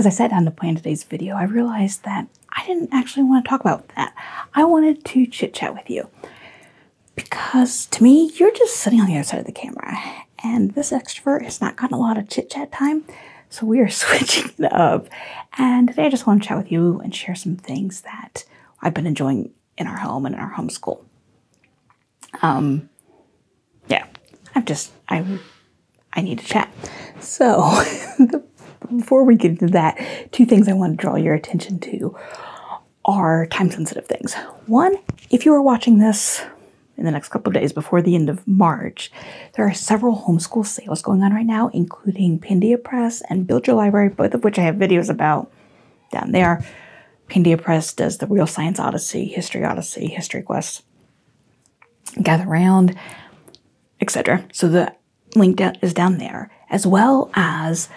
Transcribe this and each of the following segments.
as I sat down to plan today's video, I realized that I didn't actually want to talk about that. I wanted to chit chat with you because to me, you're just sitting on the other side of the camera, and this extrovert has not gotten a lot of chit chat time. So we are switching it up. And today I just want to chat with you and share some things that I've been enjoying in our home and in our homeschool. Yeah, I need to chat. So before we get into that, two things I want to draw your attention to are time-sensitive things. One, if you are watching this in the next couple of days before the end of March, there are several homeschool sales going on right now, including Pandia Press and Build Your Library, both of which I have videos about down there. Pandia Press does the Real Science Odyssey, History Quest, Gather Round, etc. So the link is down there, as well as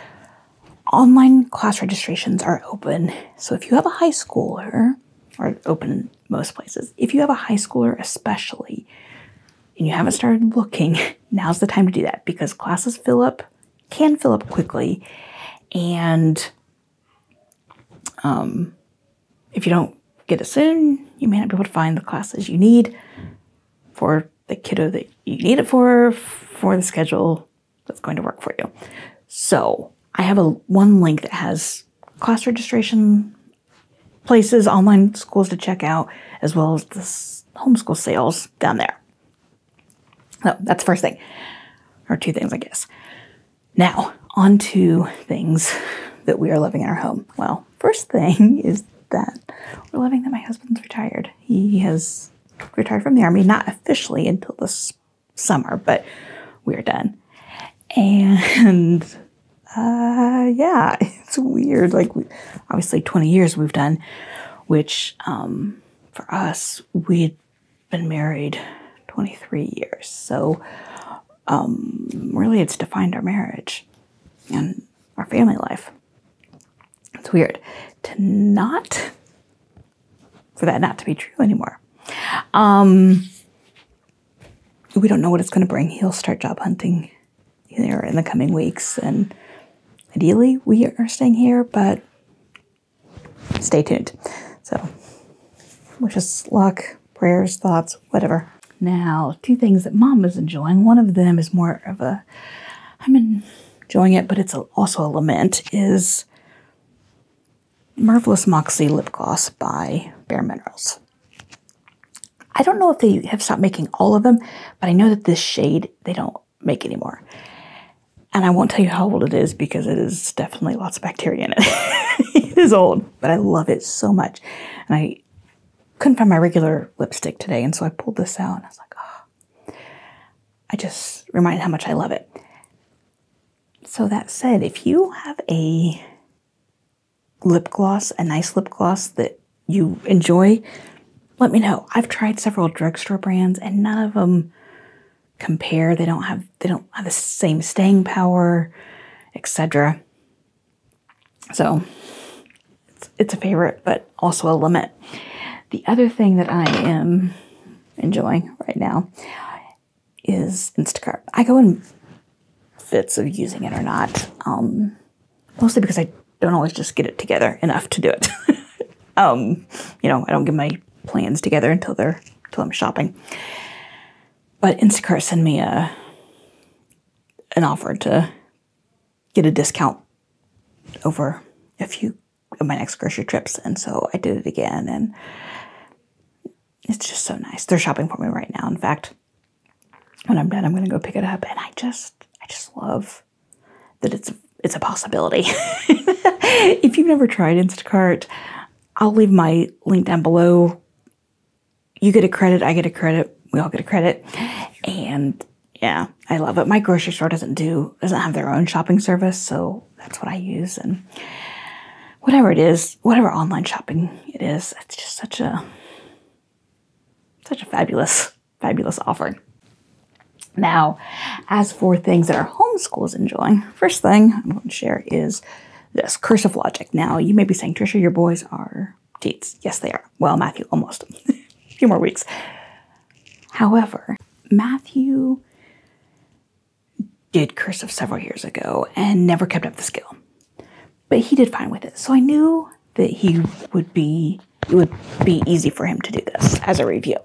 online class registrations are open. So if you have a high schooler, or open in most places, if you have a high schooler especially, and you haven't started looking, now's the time to do that because classes can fill up quickly. And if you don't get it soon, you may not be able to find the classes you need for the kiddo that you need it for the schedule that's going to work for you. So I have one link that has class registration places, online schools to check out, as well as the homeschool sales down there. So that's the first thing, or two things, I guess. Now, on to things that we are living in our home. Well, first thing is that we're loving that my husband's retired. He has retired from the Army, not officially until this summer, but we are done. And yeah, it's weird. Like, obviously 20 years we've done, which for us, we'd been married 23 years. So really it's defined our marriage and our family life. It's weird for that not to be true anymore. We don't know what it's going to bring. He'll start job hunting here in the coming weeks, and ideally we are staying here, but stay tuned. So wish us luck, prayers, thoughts, whatever. Now, two things that Mom is enjoying. One of them is more of I'm enjoying it, but it's also a lament, is Marvelous Moxie Lip Gloss by Bare Minerals. I don't know if they have stopped making all of them, but I know that this shade they don't make anymore. And I won't tell you how old it is because it is definitely lots of bacteria in it. It is old, but I love it so much. And I couldn't find my regular lipstick today, and so I pulled this out, and I was like, oh. I just reminded how much I love it. So that said, if you have a lip gloss, a nice lip gloss that you enjoy, let me know. I've tried several drugstore brands, and none of them compare. They don't have the same staying power, etc. So it's a favorite, but also a limit. The other thing that I am enjoying right now is Instacart. I go in fits of using it or not, mostly because I don't always just get it together enough to do it. I don't get my plans together until I'm shopping. But Instacart sent me an offer to get a discount over a few of my next grocery trips, and so I did it again, and it's just so nice. They're shopping for me right now. In fact, when I'm done, I'm going to go pick it up, and I just love that it's a possibility. If you've never tried Instacart, I'll leave my link down below. You get a credit, I get a credit, we all get a credit, and yeah, I love it. My grocery store doesn't have their own shopping service, so that's what I use. And whatever it is, whatever online shopping it is, it's just such a fabulous offering. Now, as for things that our homeschool is enjoying, first thing I'm going to share is this cursive logic. Now, you may be saying, Tricia, your boys are teens. Yes, they are. Well, Matthew, almost. A few more weeks. However, Matthew did cursive several years ago and never kept up the skill. but he did fine with it. So I knew that it would be easy for him to do this as a review.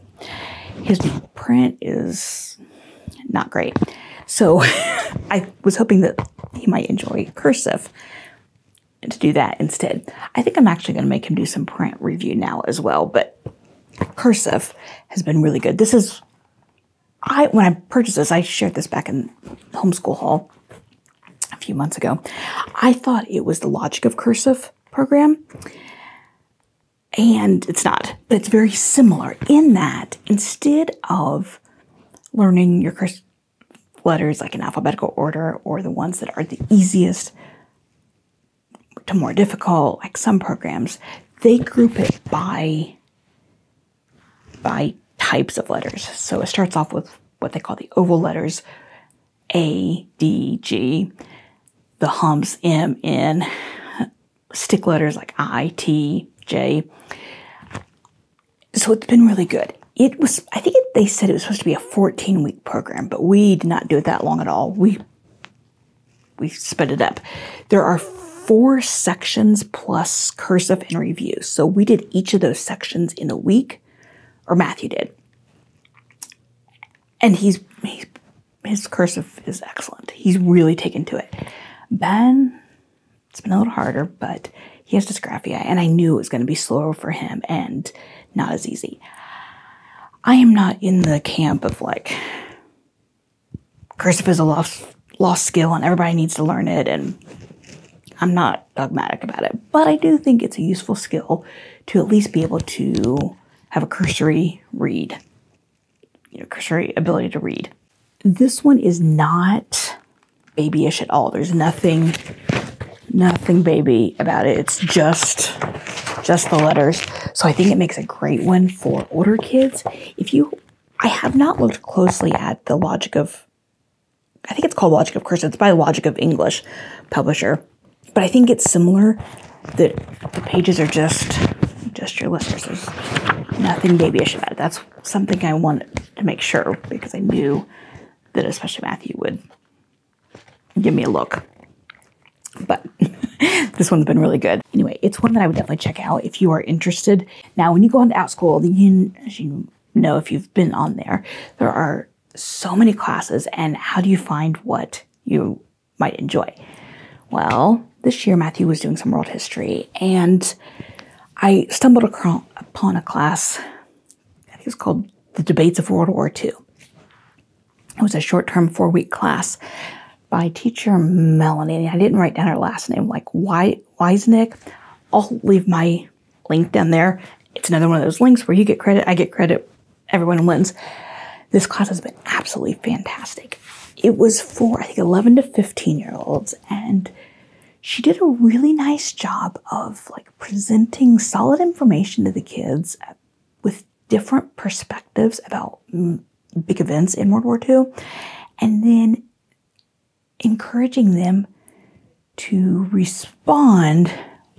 His print is not great. So I was hoping that he might enjoy cursive and to do that instead. I think I'm actually going to make him do some print review now as well, but cursive has been really good. This is, when I purchased this, I shared this back in Homeschool Haul a few months ago. I thought it was the Logic of Cursive program, and it's not, but it's very similar in that instead of learning your cursive letters like in alphabetical order or the ones that are the easiest to more difficult, like some programs, they group it by types of letters. So it starts off with what they call the oval letters, A, D, G, the humps, M, N, stick letters like I, T, J. So it's been really good. It was, I think they said it was supposed to be a 14-week program, but we did not do it that long at all. We sped it up. There are 4 sections plus cursive and review. So we did each of those sections in a week, or Matthew did. And his cursive is excellent. He's really taken to it. Ben, it's been a little harder, but he has dysgraphia, and I knew it was going to be slower for him and not as easy. I am not in the camp of like, cursive is a lost skill and everybody needs to learn it, and I'm not dogmatic about it, but I do think it's a useful skill to at least be able to have a cursory read, cursory ability to read. This one is not babyish at all. There's nothing baby about it. It's just the letters. So I think it makes a great one for older kids. I have not looked closely at the Logic of, I think it's called Logic of Cursive. It's by Logic of English publisher. But I think it's similar, that the pages are just your listeners. There's nothing babyish about it. That's something I wanted to make sure, because I knew that especially Matthew would give me a look. But this one's been really good. Anyway, it's one that I would definitely check out if you are interested. Now, when you go on to OutSchool, as you know, if you've been on there are so many classes, and how do you find what you might enjoy? Well, this year Matthew was doing some world history, and I stumbled upon a class, I think it was called The Debates of World War II. It was a short-term 4-week class by teacher Melanie. I didn't write down her last name, like Weisnick. I'll leave my link down there. It's another one of those links where you get credit, I get credit, everyone wins. This class has been absolutely fantastic. It was for, I think, 11 to 15-year-olds, and she did a really nice job of like presenting solid information to the kids with different perspectives about big events in World War II, and then encouraging them to respond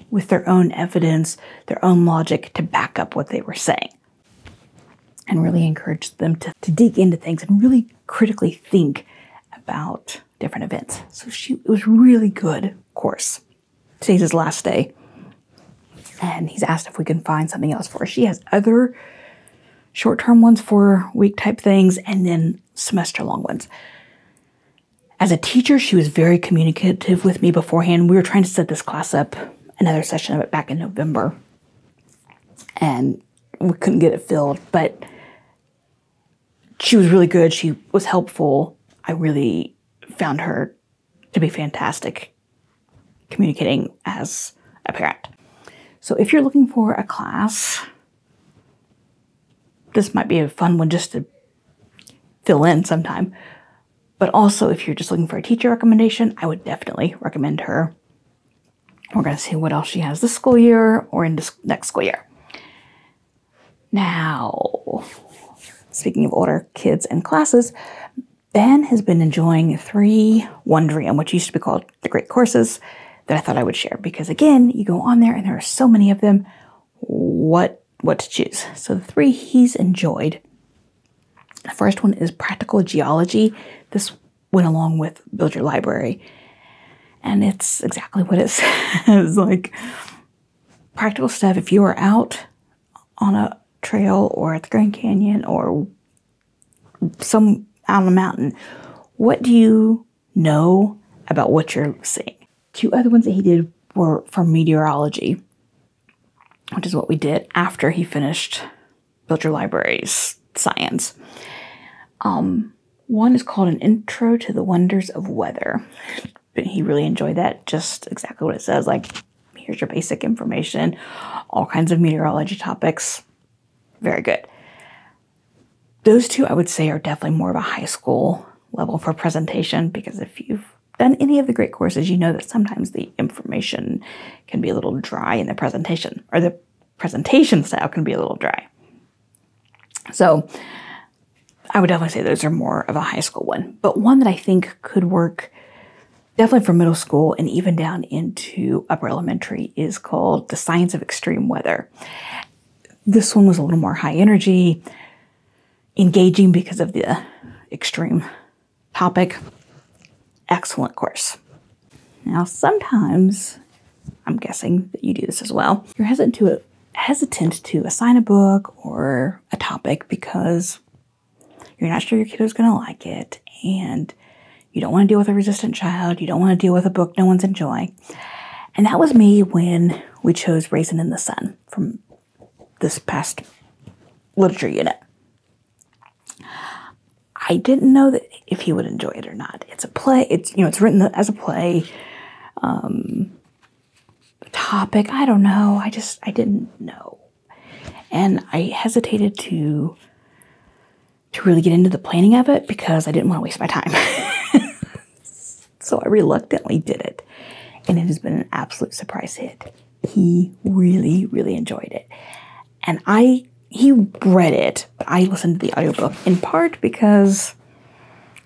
with their own evidence, their own logic to back up what they were saying, and really encourage them to dig into things and really critically think about different events. So it was really good course. Today's his last day, and he's asked if we can find something else for her. She has other short-term ones for week type things, and then semester-long ones. As a teacher, she was very communicative with me beforehand. We were trying to set this class up, another session of it back in November, and we couldn't get it filled, but she was really good. She was helpful. I really found her to be fantastic communicating as a parent. So if you're looking for a class, this might be a fun one just to fill in sometime. But also, if you're just looking for a teacher recommendation, I would definitely recommend her. We're going to see what else she has this school year or in this next school year. Now, speaking of older kids and classes, Ben has been enjoying 3 Wondrium, which used to be called the Great Courses, that I thought I would share. Because again, you go on there and there are so many of them. What to choose? So the 3 he's enjoyed. The first one is Practical Geology. This went along with Build Your Library. And it's exactly what it says. Like, practical stuff. If you are out on a trail or at the Grand Canyon or some out on a mountain, what do you know about what you're seeing? 2 other ones that he did were from meteorology, which is what we did after he finished Build Your Libraries Science. One is called An Intro to the Wonders of Weather. But he really enjoyed that, just exactly what it says. Like, here's your basic information, all kinds of meteorology topics. Very good. Those 2, I would say, are definitely more of a high school level for presentation, because if you've done any of the great courses, you know that sometimes the information can be a little dry in the presentation, or the presentation style can be a little dry. So I would definitely say those are more of a high school one. But one that I think could work definitely for middle school and even down into upper elementary is called The Science of Extreme Weather. This one was a little more high energy, engaging because of the extreme topic. Excellent course. Now, sometimes, I'm guessing that you do this as well, you're hesitant to assign a book or a topic because you're not sure your kiddo's going to like it, and you don't want to deal with a resistant child. You don't want to deal with a book no one's enjoying. And that was me when we chose Raisin in the Sun from this past literature unit. I didn't know that if he would enjoy it or not. It's a play. It's written as a play. Topic, I don't know. I didn't know. And I hesitated to really get into the planning of it because I didn't want to waste my time. So I reluctantly did it. And it has been an absolute surprise hit. He really, really enjoyed it. And he read it, but I listened to the audiobook in part because,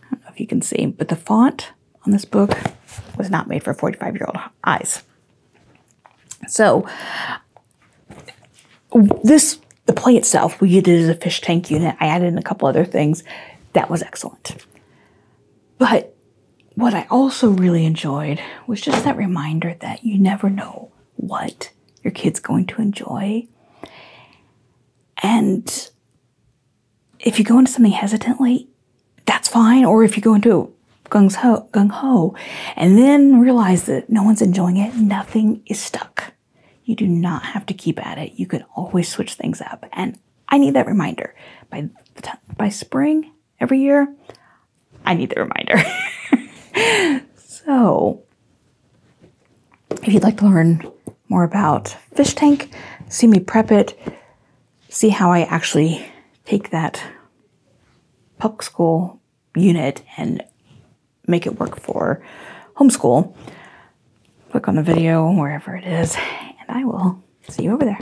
I don't know if you can see, but the font on this book was not made for 45-year-old eyes. So the play itself, we did it as a fish tank unit. I added in a couple other things. That was excellent. But what I also really enjoyed was just that reminder that you never know what your kid's going to enjoy. And if you go into something hesitantly, that's fine. Or if you go into gung-ho and then realize that no one's enjoying it, nothing is stuck. You do not have to keep at it. You can always switch things up. And I need that reminder. By spring every year, I need the reminder. So, if you'd like to learn more about Fish Tank, see me prep it, see how I actually take that public school unit and make it work for homeschool, click on the video wherever it is, and I will see you over there.